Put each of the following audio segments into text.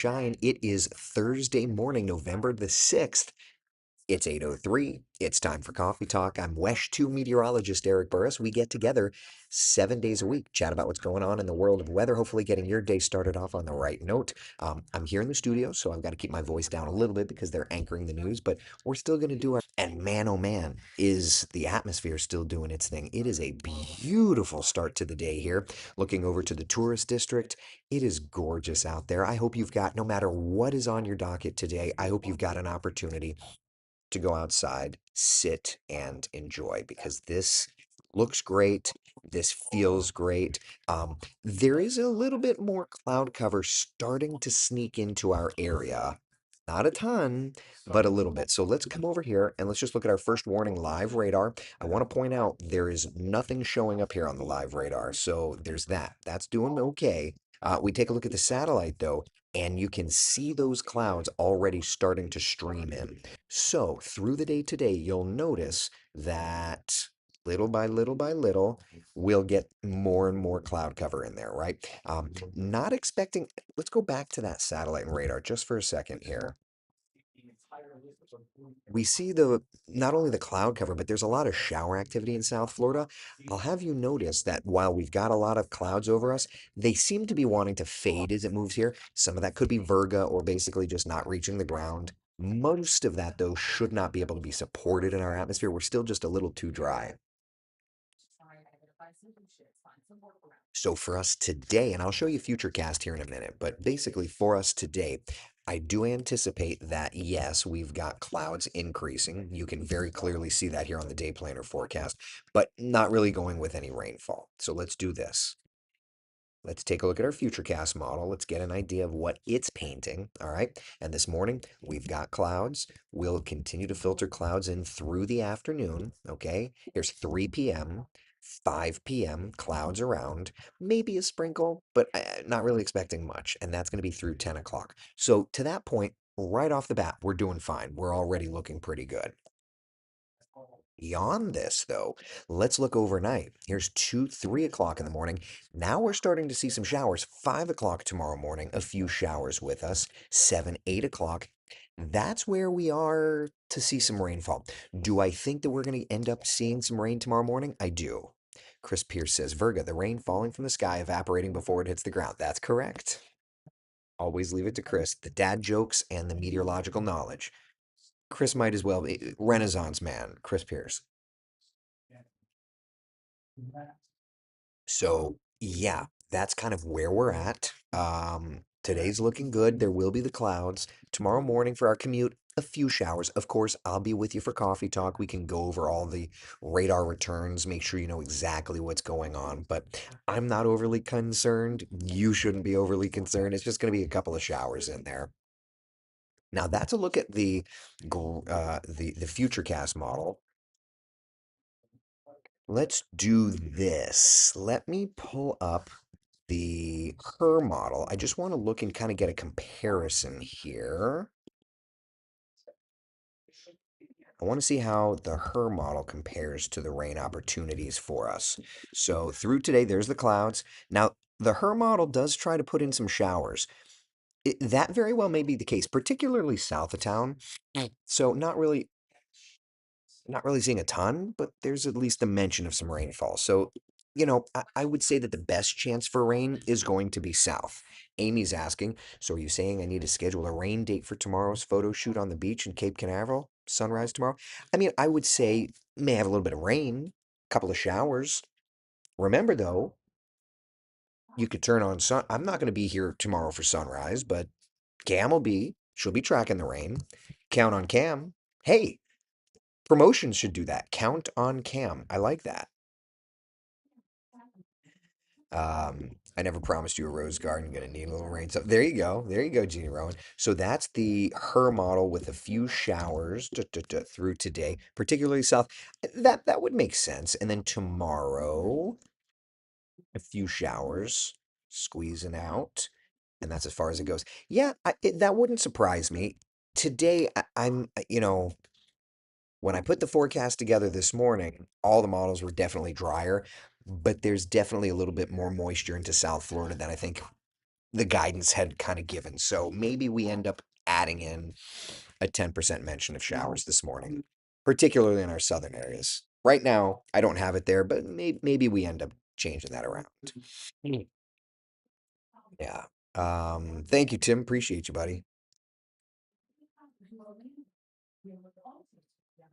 Shine. It is Thursday morning, November the 6th. It's 8:03. It's time for Coffee Talk. I'm WESH 2 meteorologist Eric Burris. We get together 7 days a week, chat about what's going on in the world of weather, hopefully getting your day started off on the right note. I'm here in the studio, so I've got to keep my voice down a little bit because they're anchoring the news, but we're still going to do our. And man, oh man, is the atmosphere still doing its thing. It is a beautiful start to the day here. Looking over to the tourist district, it is gorgeous out there. I hope you've got, no matter what is on your docket today, I hope you've got an opportunity to go outside, sit, and enjoy because this looks great. This feels great. There is a little bit more cloud cover starting to sneak into our area. Not a ton, but a little bit. So let's come over here and let's just look at our first warning live radar. I want to point out there is nothing showing up here on the live radar. So there's that. That's doing okay. We take a look at the satellite though, and you can see those clouds already starting to stream in. So through the day today, you'll notice that little by little by little, we'll get more and more cloud cover in there, right? Not expecting, let's go back to that satellite and radar just for a second here. We see the not only the cloud cover, but there's a lot of shower activity in South Florida. I'll have you notice that while we've got a lot of clouds over us, they seem to be wanting to fade as it moves here. Some of that could be virga or basically just not reaching the ground. Most of that, though, should not be able to be supported in our atmosphere. We're still just a little too dry. So for us today, and I'll show you Futurecast here in a minute, but basically for us today, I do anticipate that yes, we've got clouds increasing. You can very clearly see that here on the day planner forecast, but not really going with any rainfall. So let's do this. Let's take a look at our Futurecast model. Let's get an idea of what it's painting. All right. And this morning, we've got clouds. We'll continue to filter clouds in through the afternoon. Okay. Here's 3 p.m., 5 p.m., clouds around, maybe a sprinkle, but not really expecting much. And that's going to be through 10 o'clock. So to that point, right off the bat, we're doing fine. We're already looking pretty good. Beyond this, though, let's look overnight. Here's 2, 3 o'clock in the morning. Now we're starting to see some showers. 5 o'clock tomorrow morning, a few showers with us. 7, 8 o'clock. That's where we are to see some rainfall. Do I think that we're going to end up seeing some rain tomorrow morning? I do. Chris Pierce says, Virga, the rain falling from the sky, evaporating before it hits the ground. That's correct. Always leave it to Chris. The dad jokes and the meteorological knowledge. Chris might as well be Renaissance man, Chris Pierce. So yeah, that's kind of where we're at. Today's looking good. There will be the clouds. Tomorrow morning for our commute, a few showers. Of course, I'll be with you for coffee talk. We can go over all the radar returns, make sure you know exactly what's going on. But I'm not overly concerned. You shouldn't be overly concerned. It's just going to be a couple of showers in there. Now that's a look at the Futurecast model. Let's do this. Let me pull up the her model. I just want to look and kind of get a comparison here. I want to see how the her model compares to the rain opportunities for us. So through today, there's the clouds. Now, the her model does try to put in some showers. That very well may be the case, particularly south of town. So not really seeing a ton, but there's at least a mention of some rainfall. So, I would say that the best chance for rain is going to be south. Amy's asking, so are you saying I need to schedule a rain date for tomorrow's photo shoot on the beach in Cape Canaveral, sunrise tomorrow? I mean, I would say may have a little bit of rain, a couple of showers. Remember though, you could turn on sun. I'm not going to be here tomorrow for sunrise, but Cam will be. She'll be tracking the rain. Count on Cam. Hey, promotions should do that. Count on Cam. I like that. I never promised you a rose garden. Gonna need a little rain. So there you go. There you go, Jeannie Rowan. So that's the her model with a few showers through today, particularly south. That would make sense. And then tomorrow, a few showers squeezing out, and that's as far as it goes. Yeah, that wouldn't surprise me. Today, when I put the forecast together this morning, all the models were definitely drier, but there's definitely a little bit more moisture into South Florida than I think. the guidance had kind of given. So maybe we end up adding in a 10% mention of showers this morning, particularly in our southern areas. Right now, I don't have it there, but maybe we end up changing that around. Mm. Yeah. Thank you, Tim. Appreciate you, buddy.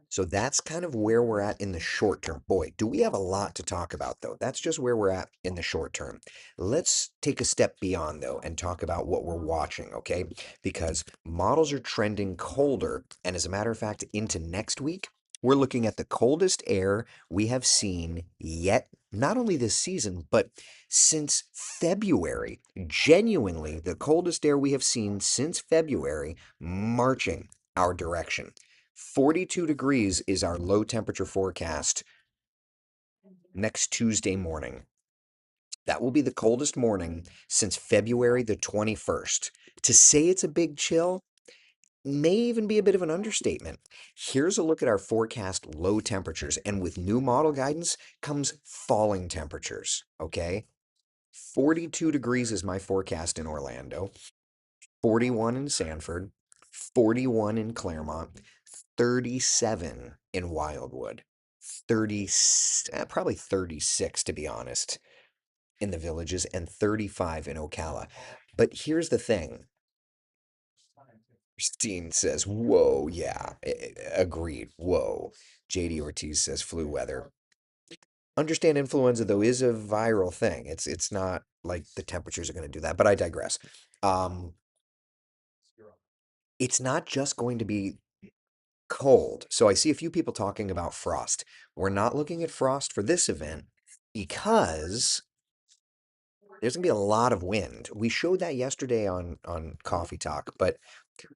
So that's kind of where we're at in the short term. Boy, do we have a lot to talk about, though. That's just where we're at in the short term. Let's take a step beyond, though, and talk about what we're watching, okay? Because models are trending colder. And as a matter of fact, into next week, we're looking at the coldest air we have seen yet, not only this season, but since February. Genuinely, the coldest air we have seen since February marching our direction. 42 degrees is our low temperature forecast next Tuesday morning. That will be the coldest morning since February the 21st. To say it's a big chill may even be a bit of an understatement. Here's a look at our forecast low temperatures, and with new model guidance comes falling temperatures, okay? 42 degrees is my forecast in Orlando, 41 in Sanford, 41 in Claremont, 37 in Wildwood, 30, probably 36 to be honest, in the Villages, and 35 in Ocala. But here's the thing. Christine says, whoa, yeah, agreed, whoa. JD Ortiz says flu weather. Understand influenza though is a viral thing. It's not like the temperatures are going to do that, but I digress. Um, it's not just going to be cold. So I see a few people talking about frost. We're not looking at frost for this event because there's going to be a lot of wind. We showed that yesterday on Coffee Talk, but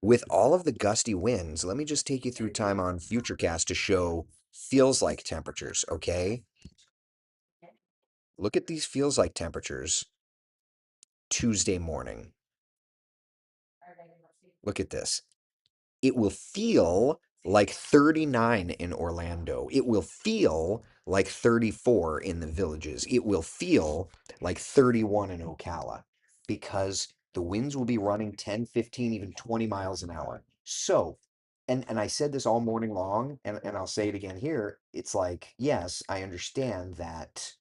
with all of the gusty winds, let me just take you through time on Futurecast to show feels like temperatures, okay? Look at these feels like temperatures Tuesday morning. Look at this. It will feel like 39 in Orlando. It will feel like 34 in the Villages. It will feel like 31 in Ocala because the winds will be running 10, 15, even 20 miles an hour. So, and I said this all morning long, and I'll say it again here. It's like, yes, I understand that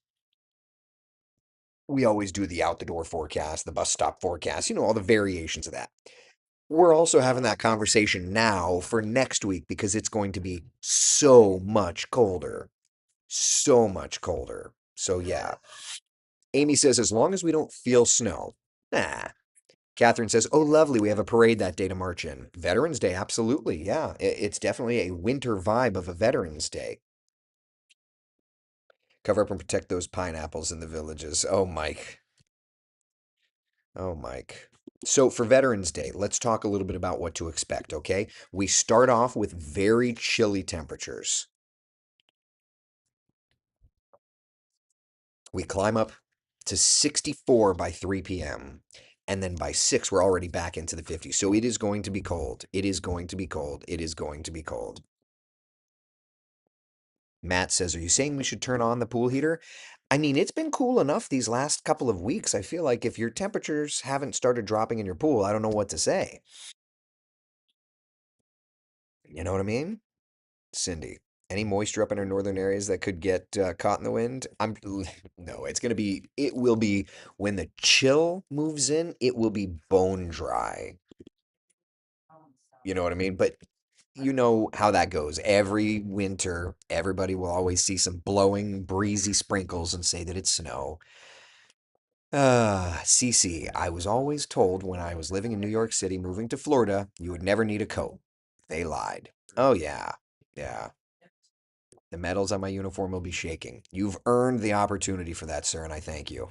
we always do the out the door forecast, the bus stop forecast, all the variations of that. We're also having that conversation now for next week because it's going to be so much colder. So much colder. So, yeah. Amy says, as long as we don't feel snow. Nah. Catherine says, oh, lovely. We have a parade that day to march in. Veterans Day. Absolutely. Yeah. It's definitely a winter vibe of a Veterans Day. Cover up and protect those pineapples in the Villages. Oh, Mike. Oh, Mike. So for Veterans Day, let's talk a little bit about what to expect, okay? We start off with very chilly temperatures. We climb up to 64 by 3 p.m. And then by 6, we're already back into the 50s. So it is going to be cold. It is going to be cold. It is going to be cold. Matt says, are you saying we should turn on the pool heater? I mean, it's been cool enough these last couple of weeks. I feel like if your temperatures haven't started dropping in your pool, I don't know what to say. You know what I mean? Cindy, any moisture up in our northern areas that could get caught in the wind? No, it will be when the chill moves in, it will be bone dry. You know what I mean? But you know how that goes. Every winter, everybody will always see some blowing, breezy sprinkles and say that it's snow. Cece, I was always told when I was living in New York City, moving to Florida, you would never need a coat. They lied. Oh, yeah. Yeah. The metals on my uniform will be shaking. You've earned the opportunity for that, sir, and I thank you.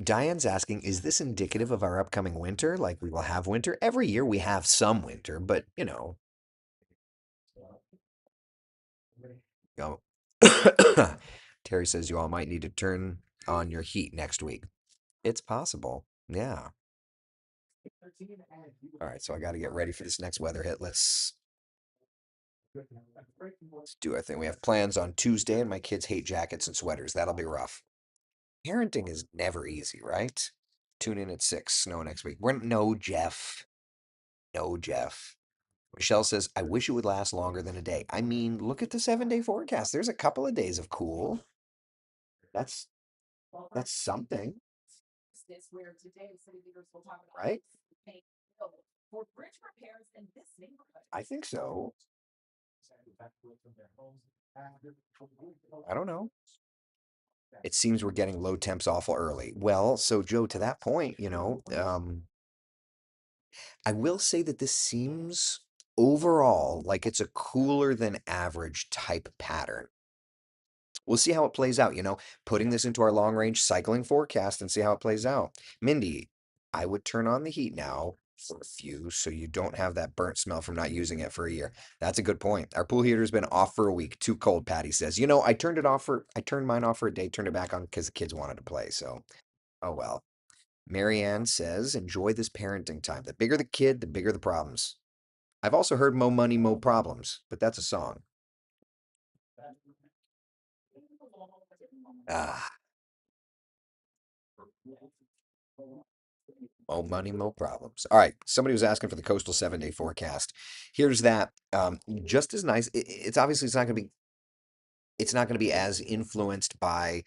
Diane's asking, is this indicative of our upcoming winter? Like we will have winter? Every year we have some winter, but you Terry says you all might need to turn on your heat next week. It's possible. Yeah. All right, so I got to get ready for this next weather hit. Let's do our thing. We have plans on Tuesday, and my kids hate jackets and sweaters. That'll be rough. Parenting is never easy, right? Tune in at 6, snow next week. We're no Jeff. No Jeff. Michelle says, I wish it would last longer than a day. I mean, look at the 7-day forecast. There's a couple of days of cool. That's that's something, right? I think so. I don't know. It seems we're getting low temps awful early. Well, so Joe, to that point, I will say that this seems overall like it's a cooler than average type pattern. We'll see how it plays out, putting this into our long range cycling forecast and see how it plays out. Mindy, I would turn on the heat now for a few so you don't have that burnt smell from not using it for a year. That's a good point. Our pool heater's been off for a week. Too cold, Patty says. I turned mine off for a day, turned it back on because the kids wanted to play. So, oh well. Marianne says, enjoy this parenting time. The bigger the kid, the bigger the problems. I've also heard Mo Money, Mo Problems, but that's a song. Ah, Mo Money, Mo Problems. All right. Somebody was asking for the coastal 7-day forecast. Here's that. Just as nice. It's obviously it's not going to be as influenced by,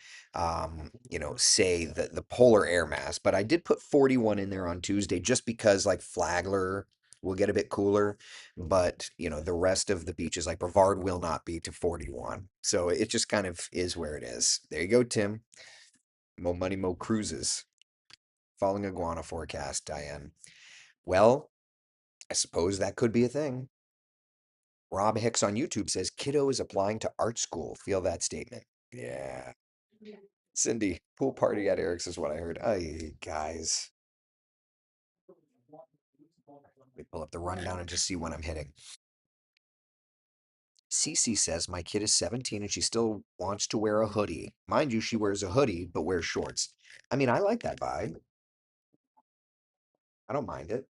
say the polar air mass, but I did put 41 in there on Tuesday just because like Flagler will get a bit cooler, but the rest of the beaches like Brevard will not be to 41. So it just kind of is where it is. There you go, Tim. Mo money, mo cruises. Falling iguana forecast, Diane. Well, I suppose that could be a thing. Rob Hicks on YouTube says kiddo is applying to art school. Feel that statement. Yeah. Cindy, pool party at Eric's is what I heard. Ay, guys. Let me pull up the rundown and just see when I'm hitting. Cece says my kid is 17 and she still wants to wear a hoodie. Mind you, she wears a hoodie but wears shorts. I mean, I like that vibe. I don't mind it.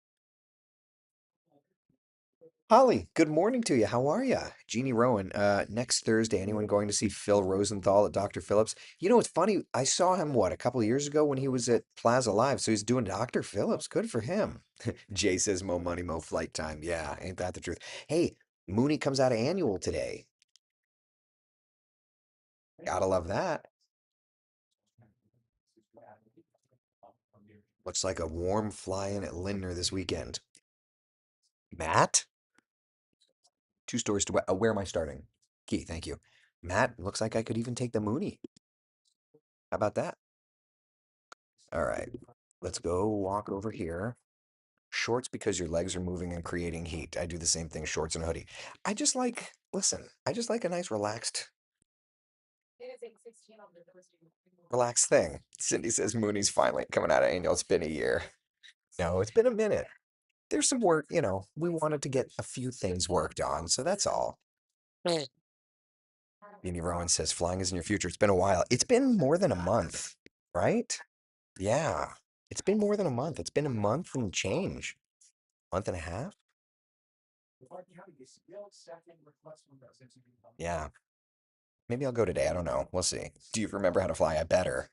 Holly, good morning to you. How are you? Jeannie Rowan, next Thursday, anyone going to see Phil Rosenthal at Dr. Phillips? It's funny. I saw him, what, a couple of years ago when he was at Plaza Live. So he's doing Dr. Phillips. Good for him. Jay says, Mo money, mo flight time. Yeah, ain't that the truth? Hey, Mooney comes out of annual today. Gotta love that. Looks like a warm fly-in at Lindner this weekend. Matt? Two stores to where am I starting? Key, thank you. Matt, looks like I could even take the Mooney. How about that? All right, let's go walk over here. Shorts because your legs are moving and creating heat. I do the same thing, shorts and a hoodie. Listen, I just like a nice relaxed thing. Cindy says Mooney's finally coming out of annual. It's been a year. No, it's been a minute. There's some work, we wanted to get a few things worked on, so that's all. Beanie Rowan says flying is in your future. It's been a while. It's been more than a month, right? Yeah. It's been more than a month. It's been a month and change. Month and a half? Yeah. Maybe I'll go today. I don't know. We'll see. Do you remember how to fly? I better.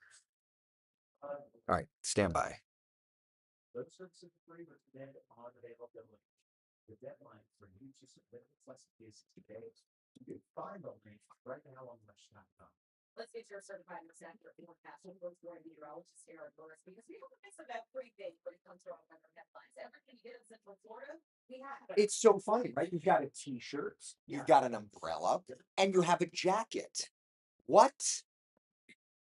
All right, stand by. It's so funny, right? You've got a t-shirt, you've got an umbrella, and you have a jacket. What?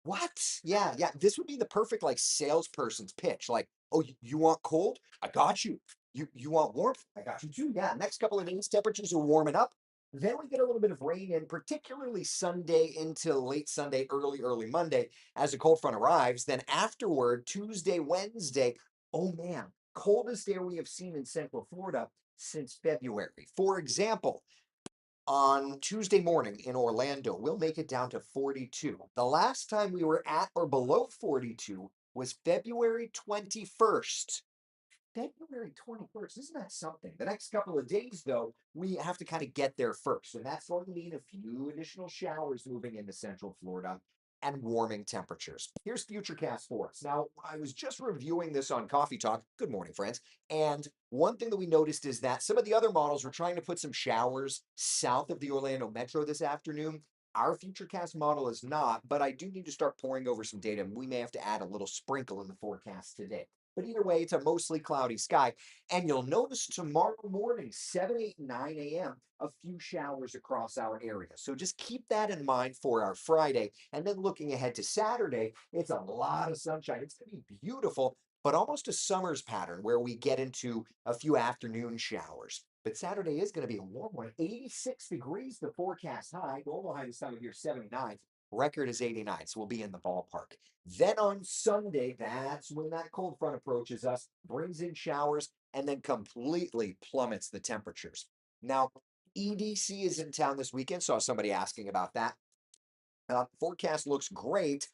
What? Yeah, yeah. This would be the perfect like salesperson's pitch. Like, oh, you want cold? I got you. You want warmth? I got you too. Yeah. Next couple of days, temperatures are warming up. Then we get a little bit of rain in, particularly Sunday into late Sunday, early Monday, as the cold front arrives. Then afterward, Tuesday, Wednesday, oh man, coldest day we have seen in Central Florida since February. For example, on Tuesday morning in Orlando, we'll make it down to 42. The last time we were at or below 42 was February 21st. February 21st, isn't that something? The next couple of days, though, we have to kind of get there first. And that's going to mean a few additional showers moving into Central Florida. and warming temperatures. Here's Futurecast for us. Now, I was just reviewing this on Coffee Talk. Good morning, friends. And one thing that we noticed is that some of the other models were trying to put some showers south of the Orlando Metro this afternoon. Our Futurecast model is not, but I do need to start pouring over some data. We may have to add a little sprinkle in the forecast today. But either way, it's a mostly cloudy sky. And you'll notice tomorrow morning, 7, 8, 9 a.m., a few showers across our area. So just keep that in mind for our Friday. And then looking ahead to Saturday, it's a lot of sunshine. It's going to be beautiful, but almost a summer's pattern where we get into a few afternoon showers. But Saturday is going to be a warm one. 86 degrees, the forecast high. Normal high this time of year, 79. Record is 89, so we'll be in the ballpark. Then on Sunday, that's when that cold front approaches us, brings in showers, and then completely plummets the temperatures. Now, EDC is in town this weekend. Saw somebody asking about that. Forecast looks great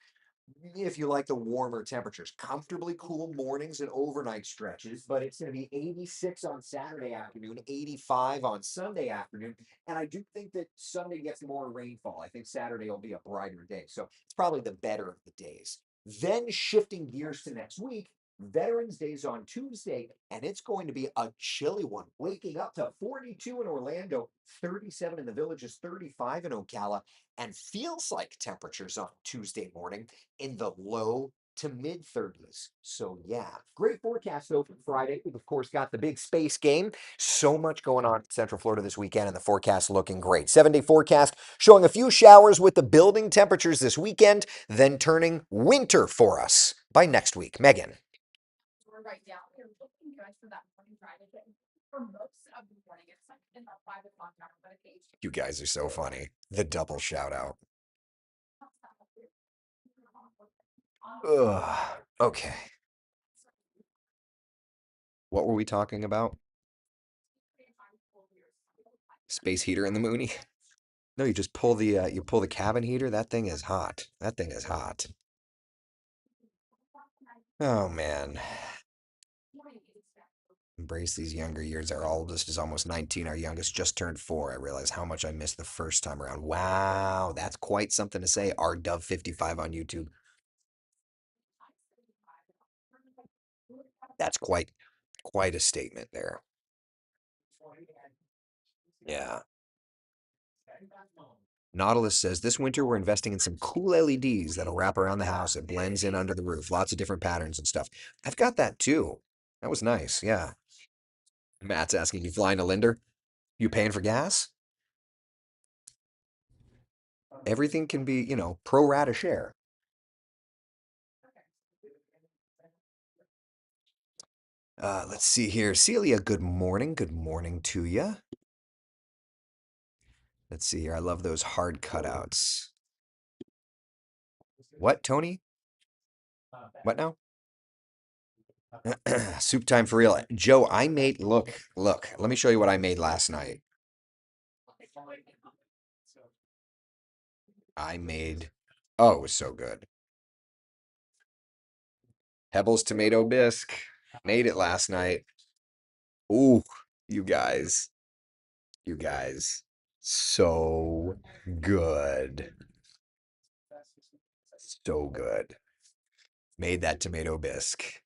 if you like the warmer temperatures. Comfortably cool mornings and overnight stretches, but it's going to be 86 on Saturday afternoon, 85 on Sunday afternoon. And I do think that Sunday gets more rainfall. I think Saturday will be a brighter day. So it's probably the better of the days. Then shifting gears to next week, Veterans Day is on Tuesday, and it's going to be a chilly one, waking up to 42 in Orlando, 37 in the Villages, 35 in Ocala, and feels like temperatures on Tuesday morning in the low to mid 30s. So, yeah, great forecast though for Friday. We've, of course, got the big space game. So much going on in Central Florida this weekend, and the forecast looking great. 7 day forecast showing a few showers with the building temperatures this weekend, then turning winter for us by next week. Megan. You guys are so funny. The double shout out. Ugh. Okay. What were we talking about? Space heater in the Mooney? No, you pull the cabin heater. That thing is hot. That thing is hot. Oh man. Embrace these younger years. Our oldest is almost 19. Our youngest just turned 4. I realize how much I missed the first time around. Wow, that's quite something to say. R Dove 55 on YouTube. That's quite a statement there. Yeah. Nautilus says this winter we're investing in some cool LEDs that'll wrap around the house. It blends in under the roof. Lots of different patterns and stuff. I've got that too. That was nice. Yeah. Matt's asking you flying to Linder? You paying for gas? Everything can be, pro rata share. Let's see here. Celia, good morning. Good morning to you. Let's see here. I love those hard cutouts. What, Tony? What now? Soup time for real. Joe, look, let me show you what I made last night. I made, oh, it was so good. Hebble's tomato bisque. Made it last night. Ooh, you guys, you guys. So good. So good. Made that tomato bisque.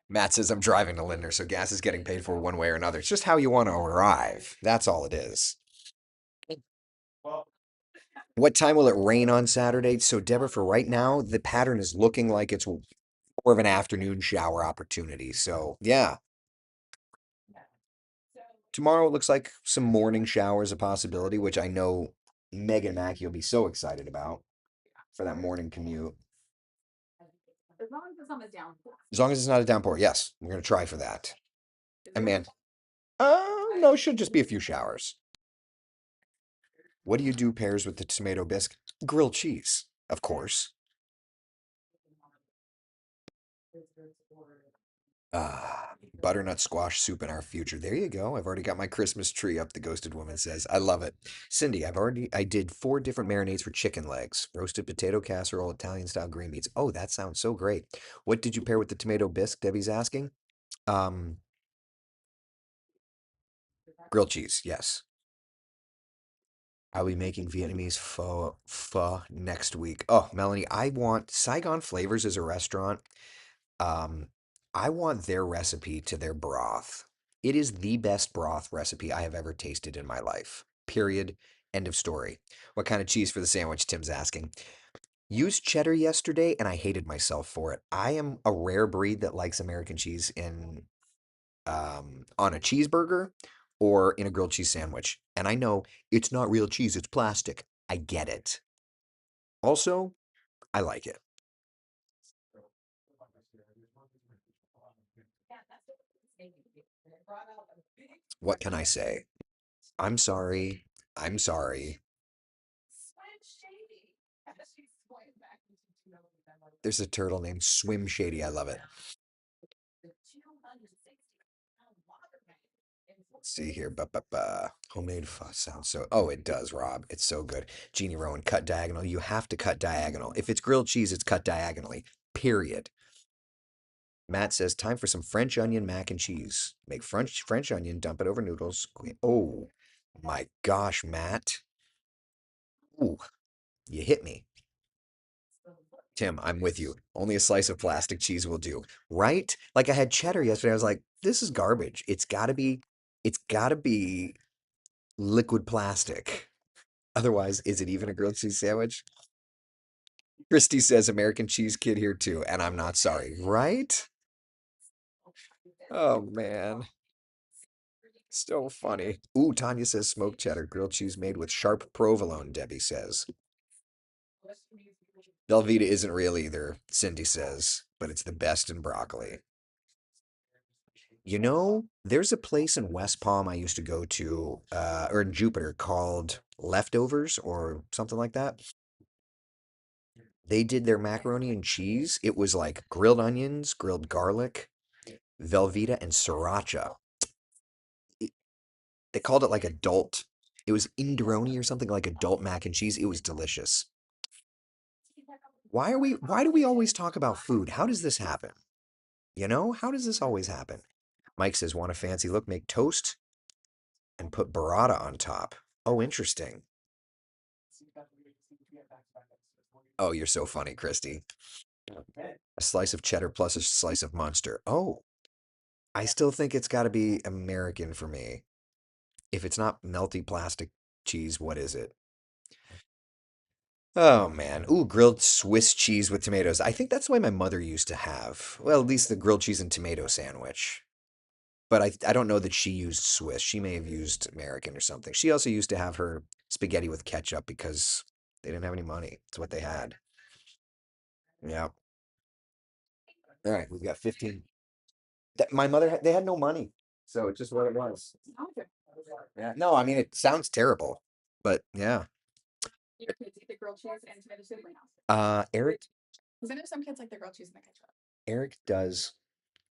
Matt says I'm driving to Lindner, so gas is getting paid for one way or another. It's just how you want to arrive. That's all it is. What time will it rain on Saturday? So, Deborah, for right now, the pattern is looking like it's more of an afternoon shower opportunity. So, yeah, tomorrow it looks like some morning showers a possibility, which I know Megan Mackey will be so excited about for that morning commute. As long as it's not a downpour, yes, we're gonna try for that. And man, no, it should just be a few showers. What do you do pairs with the tomato bisque? Grilled cheese, of course. Butternut squash soup in our future. There you go. I've already got my Christmas tree up, the ghosted woman says. I love it. Cindy, I did 4 different marinades for chicken legs, roasted potato casserole, Italian style green beans. Oh, that sounds so great. What did you pair with the tomato bisque? Debbie's asking. Um, Grilled cheese, yes. I'll be making Vietnamese pho next week. Oh, Melanie, I want Saigon Flavors as a restaurant. Um, I want their recipe to their broth. It is the best broth recipe I have ever tasted in my life. Period. End of story. What kind of cheese for the sandwich? Tim's asking. Used cheddar yesterday and I hated myself for it. I am a rare breed that likes American cheese in on a cheeseburger or in a grilled cheese sandwich. And I know it's not real cheese, it's plastic. I get it. Also, I like it. What can I say? I'm sorry. I'm sorry. There's a turtle named Swim Shady. I love it. Let's see here. Homemade fuzz sounds so. Oh, it does, Rob. It's so good. Jeannie Rowan, cut diagonal. You have to cut diagonal. If it's grilled cheese, it's cut diagonally. Period. Matt says, time for some French onion mac and cheese. Make French onion, dump it over noodles. Oh my gosh, Matt. Ooh, you hit me. Tim, I'm with you. Only a slice of plastic cheese will do. Right? Like I had cheddar yesterday. I was like, this is garbage. It's gotta be liquid plastic. Otherwise, is it even a grilled cheese sandwich? Christy says American cheese kid here too, and I'm not sorry. Right? Oh man. So funny. Ooh, Tanya says smoked cheddar, grilled cheese made with sharp provolone, Debbie says. Velveeta isn't real either, Cindy says, but it's the best in broccoli. You know, there's a place in West Palm I used to go to, or in Jupiter called Leftovers or something like that. They did their macaroni and cheese. It was like grilled onions, grilled garlic, Velveeta, and sriracha. It- they called it like adult. It was Indironi or something like adult mac and cheese. It was delicious. Why do we always talk about food? How does this happen? You know, how does this always happen? Mike says, want a fancy look? Make toast and put burrata on top. Oh, interesting. Oh, you're so funny, Christy. A slice of cheddar plus a slice of Munster. Oh, I still think it's got to be American for me. If it's not melty plastic cheese, what is it? Oh man. Ooh, grilled Swiss cheese with tomatoes. I think that's the way my mother used to have. Well, at least the grilled cheese and tomato sandwich. But I don't know that she used Swiss. She may have used American or something. She also used to have her spaghetti with ketchup because they didn't have any money. It's what they had. Yeah. All right, we've got 15. My mother, they had no money. So it's just what it was. Yeah. No, I mean, it sounds terrible, but yeah. Eric, Eric does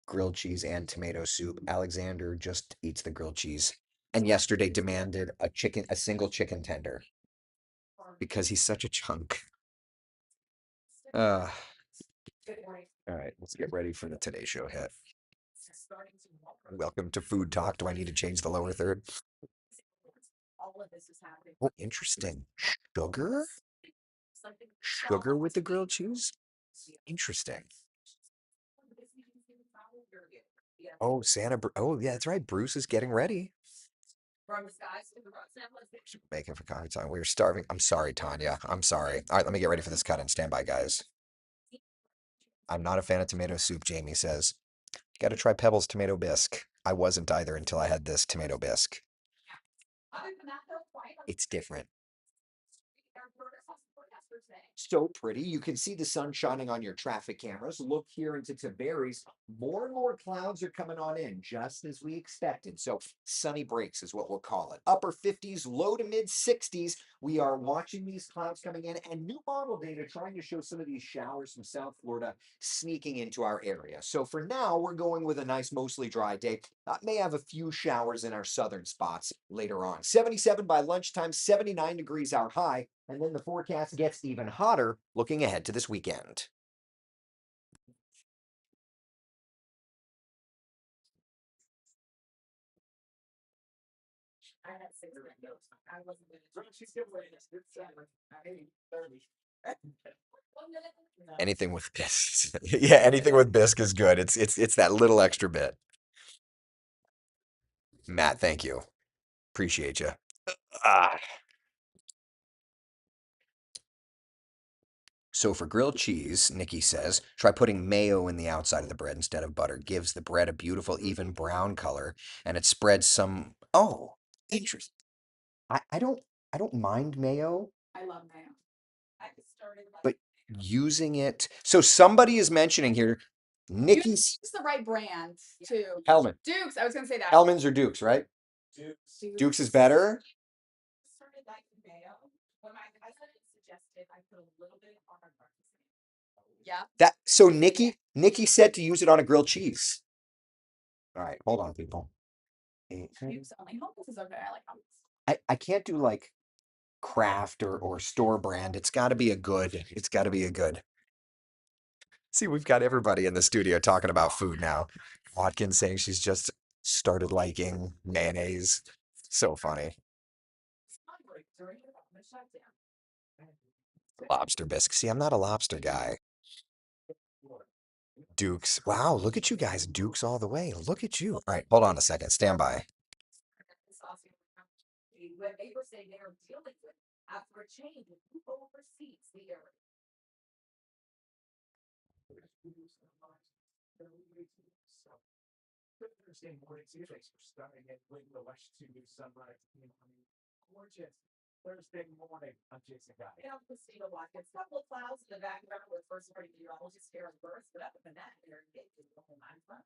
grilled cheese and tomato soup. Alexander just eats the grilled cheese. And yesterday demanded a single chicken tender because he's such a chunk. Uh, all right, let's get ready for the Today Show hit. Welcome to Food Talk. Do I need to change the lower third? Oh, interesting. Sugar? Sugar with the grilled cheese? Interesting. Oh, Oh, yeah, that's right. Bruce is getting ready. Making for coffee time. We're starving. I'm sorry, Tanya. I'm sorry. All right, let me get ready for this cut and stand by, guys. I'm not a fan of tomato soup, Jamie says. Got to try Pebbles tomato bisque. I wasn't either until I had this tomato bisque. It's different. So pretty. You can see the sun shining on your traffic cameras. Look here into Tiberias. More and more clouds are coming on in, just as we expected. So sunny breaks is what we'll call it. Upper 50s, low to mid 60s. We are watching these clouds coming in, and new model data trying to show some of these showers from South Florida sneaking into our area. So for now, we're going with a nice, mostly dry day. May have a few showers in our southern spots later on. 77 by lunchtime, 79 degrees our high. And then the forecast gets even hotter looking ahead to this weekend. Anything with bisque. Yeah, anything with bisque is good. It's that little extra bit. Matt, thank you. Appreciate you. Ah. So for grilled cheese, Nikki says, try putting mayo in the outside of the bread instead of butter. Gives the bread a beautiful, even brown color, and it spreads some. Oh, interesting. I don't mind mayo, but using it. So somebody is mentioning here, Nikki's Hellman. Hellman's or Duke's, right? Duke's is better. That so Nikki said to use it on a grilled cheese. All right, hold on, people. I can't do like craft or store brand. It's got to be a good. See, we've got everybody in the studio talking about food now. Watkins saying she's just started liking mayonnaise. So funny. Lobster bisque. See, I'm not a lobster guy. Dukes. Wow, look at you guys. Dukes all the way. Look at you. All right, hold on a second. Stand by.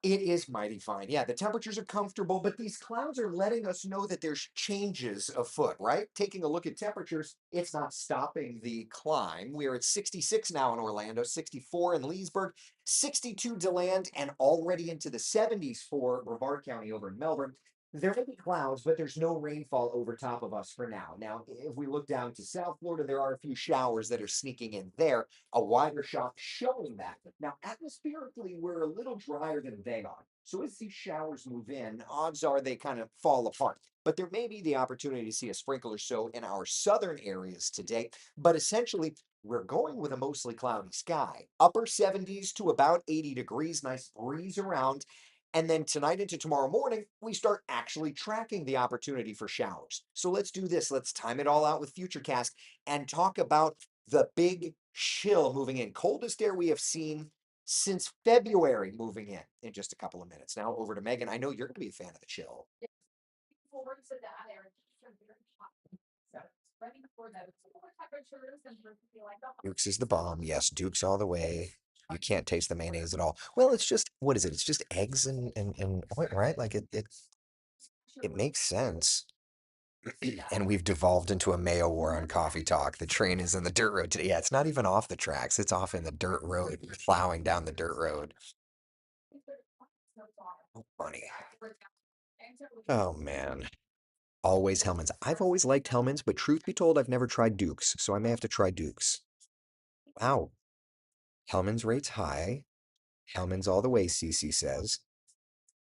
It is mighty fine. Yeah, the temperatures are comfortable, but these clouds are letting us know that there's changes afoot, right? Taking a look at temperatures, it's not stopping the climb. We're at 66 now in Orlando, 64 in Leesburg, 62 DeLand, and already into the 70s for Brevard County over in Melbourne. There may be clouds, but there's no rainfall over top of us for now. Now, if we look down to South Florida, there are a few showers that are sneaking in there, a wider shot showing that. Now, atmospherically, we're a little drier than they are. So as these showers move in, odds are they kind of fall apart. But there may be the opportunity to see a sprinkle or so in our southern areas today. But essentially, we're going with a mostly cloudy sky. Upper 70s to about 80 degrees, nice breeze around. And then tonight into tomorrow morning, we start actually tracking the opportunity for showers. So let's do this. Let's time it all out with Futurecast and talk about the big chill moving in. Coldest air we have seen since February moving in just a couple of minutes. Now over to Megan. I know you're going to be a fan of the chill. Duke's is the bomb. Yes, Duke's all the way. You can't taste the mayonnaise at all. Well, it's just what is it? It's just eggs and oil, right? Like it makes sense. And we've devolved into a mayo war on coffee talk. The train is in the dirt road today. Yeah, it's not even off the tracks. It's off in the dirt road, plowing down the dirt road. Oh, funny. Oh man. Always Hellman's. I've always liked Hellman's, but truth be told, I've never tried Duke's, so I may have to try Duke's. Wow. Hellman's rates high. Hellman's all the way, Cece says.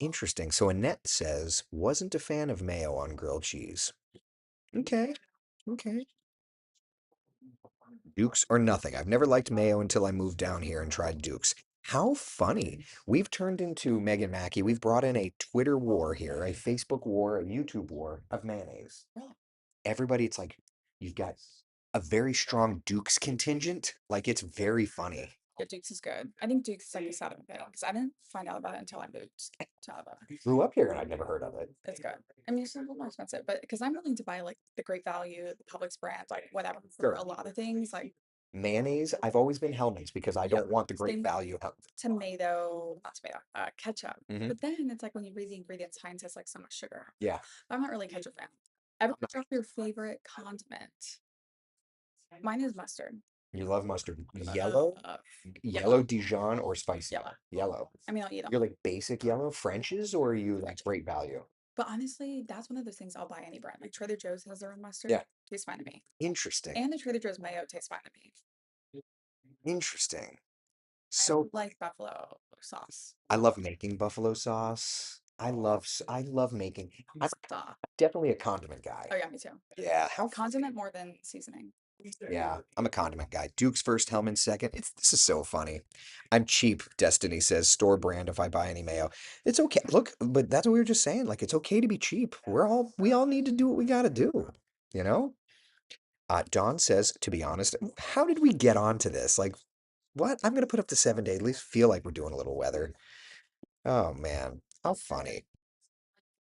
Interesting. So Annette says, wasn't a fan of mayo on grilled cheese. Okay. Okay. Duke's or nothing. I've never liked mayo until I moved down here and tried Duke's. How funny. We've turned into Megan Mackey. We've brought in a Twitter war here, a Facebook war, a YouTube war of mayonnaise. Everybody, it's like you've got a very strong Duke's contingent. Like it's very funny. Yeah, Duke's is good. I think Duke's is like a Saturn thing because I didn't find out about it until I moved to Alabama. Grew up here and I'd never heard of it. It's good. I mean, it's a little more expensive, but because I'm willing to buy like the Great Value, the Publix brand, like whatever for Sure. a lot of things, like Mayonnaise, I've always been Hellman's because I Yeah. don't want the great Same. value. not tomato, ketchup. Mhm. But then it's like when you read the ingredients, Heinz has like so much sugar. Yeah. I'm not really a ketchup fan. Everyone drop your favorite condiment. Mine is mustard. You love mustard. Yellow? Yellow Dijon or spicy? Yellow. Yellow. I mean, I'll eat them. You're like basic yellow French's or are you like great value? But honestly, that's one of those things I'll buy any brand. Like Trader Joe's has their own mustard. Yeah. Tastes fine to me. Interesting. And the Trader Joe's mayo tastes fine to me. Interesting. I So like buffalo sauce. I love making buffalo sauce. I love making. I'm Stop. definitely a condiment guy. Oh yeah, me too. Yeah, how Condiment more than seasoning. Yeah, I'm a condiment guy. Duke's first, Hellman's second. This is so funny. I'm cheap, Destiny says, store brand if I buy any mayo. It's okay. Look, but that's what we were just saying. Like it's okay to be cheap. We all need to do what we gotta do, you know? Dawn says, to be honest, how did we get onto this? Like, what? I'm gonna put up to 7 day, at least feel like we're doing a little weather. Oh man, how funny.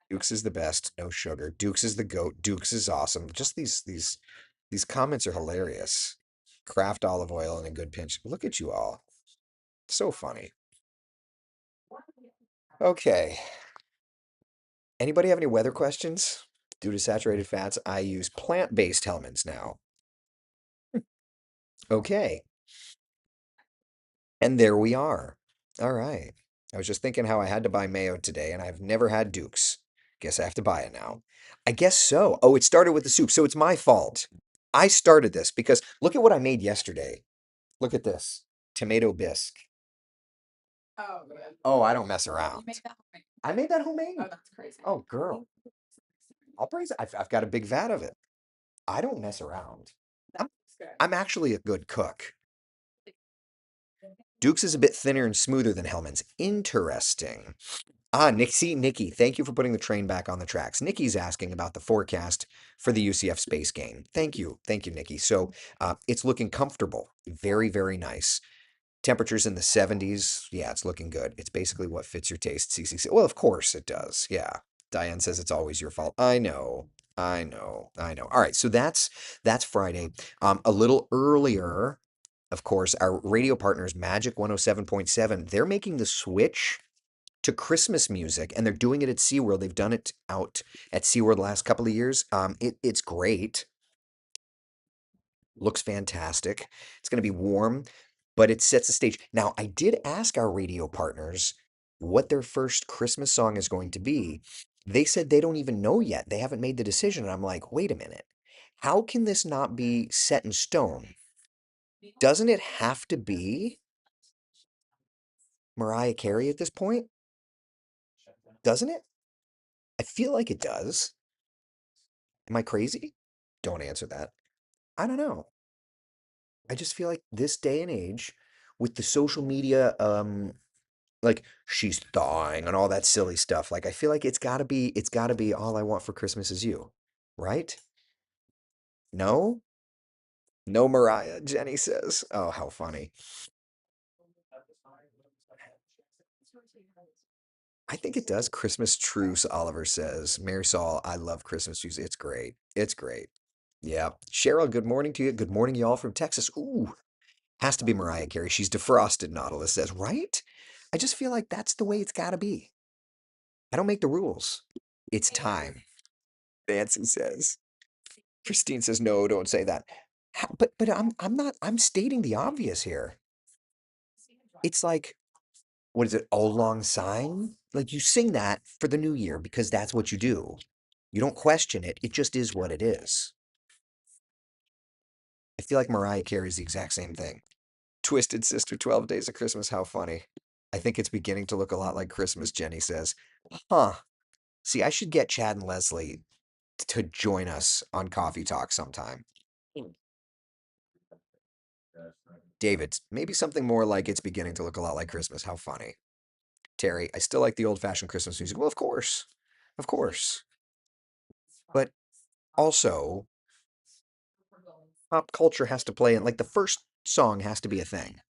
Duke's is the best, no sugar. Duke's is the goat. Duke's is awesome. Just these comments are hilarious. Kraft olive oil and a good pinch. Look at you all. So funny. Okay. Anybody have any weather questions? Due to saturated fats, I use plant-based Hellmann's now. Okay. And there we are. All right. I was just thinking how I had to buy mayo today, and I've never had Duke's. Guess I have to buy it now. I guess so. Oh, it started with the soup, so it's my fault. I started this because look at what I made yesterday. Look at this. Tomato bisque. Oh, good. Oh, I don't mess You around. made that homemade. I made that homemade. Oh, that's crazy. Oh, girl. I'll praise it. I've got a big vat of it. I don't mess around. I'm, That's good. I'm actually a good cook. Duke's is a bit thinner and smoother than Hellman's. Interesting. Nikki, thank you for putting the train back on the tracks. Nikki's asking about the forecast for the UCF space game. Thank you, Nikki. So it's looking comfortable, very, very nice. Temperatures in the 70s. Yeah, it's looking good. It's basically what fits your taste, CCC. Well, of course it does. Yeah. Diane says it's always your fault. I know. I know. All right, so that's Friday. A little earlier, of course, our radio partners, Magic 107.7, they're making the switch to Christmas music, and they're doing it at SeaWorld. They've done it out at SeaWorld the last couple of years. It's great. Looks fantastic. It's going to be warm, but it sets the stage. Now, I did ask our radio partners what their first Christmas song is going to be. They said they don't even know yet. They haven't made the decision. And I'm like, wait a minute. How can this not be set in stone? Doesn't it have to be Mariah Carey at this point? Doesn't it? I feel like it does. Am I crazy? Don't answer that. I don't know. I just feel like this day and age, with the social media, like she's thawing and all that silly stuff. Like I feel like it's gotta be all I want for Christmas is you, right? No, no Mariah. Jenny says. Oh, how funny. I think it does. Christmas truce. Oliver says. Marisol, I love Christmas music. It's great. It's great. Yeah. Cheryl, good morning to you. Good morning, y'all from Texas. Ooh, has to be Mariah Carey. She's defrosted, Nautilus says, right? I just feel like that's the way it's got to be. I don't make the rules. It's time. Nancy says. Christine says, no, don't say that. But I'm not, I'm stating the obvious here. It's like, what is it, Old Long Syne? Like you sing that for the new year because that's what you do. You don't question it. It just is what it is. I feel like Mariah Carey is the exact same thing. Twisted Sister, 12 Days of Christmas, how funny. I think it's beginning to look a lot like Christmas, Jenny says. Huh. See, I should get Chad and Leslie to join us on Coffee Talk sometime. David, maybe something more like it's beginning to look a lot like Christmas. How funny. Terry, I still like the old-fashioned Christmas music. Well, of course. Of course. But also, pop culture has to play in. Like the first song has to be a thing.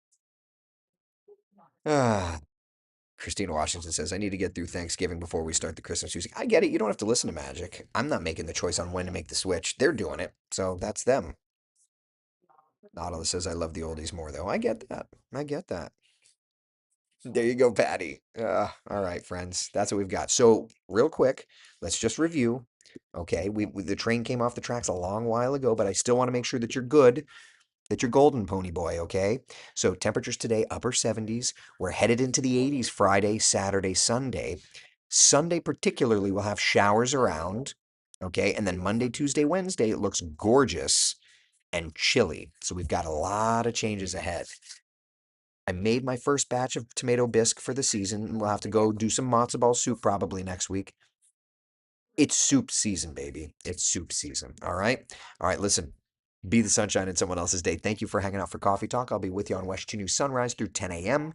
Ah, Christina Washington says, I need to get through Thanksgiving before we start the Christmas music. I get it. You don't have to listen to Magic. I'm not making the choice on when to make the switch. They're doing it. So that's them. Nautilus says, I love the oldies more, though. I get that. I get that. There you go, Patty. All right, friends. That's what we've got. So, real quick, let's just review. Okay, the train came off the tracks a long while ago, but I still want to make sure that you're good, that you're golden, pony boy, okay? So, temperatures today, upper 70s. We're headed into the 80s Friday, Saturday, Sunday. Sunday, particularly, we'll have showers around, okay? And then Monday, Tuesday, Wednesday, it looks gorgeous and chilly. So, we've got a lot of changes ahead. I made my first batch of tomato bisque for the season. We'll have to go do some matzo ball soup probably next week. It's soup season, baby. It's soup season. All right. All right. Listen, be the sunshine in someone else's day. Thank you for hanging out for Coffee Talk. I'll be with you on West 2 News Sunrise through 10 a.m.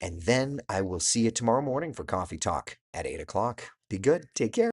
And then I will see you tomorrow morning for Coffee Talk at 8 o'clock. Be good. Take care.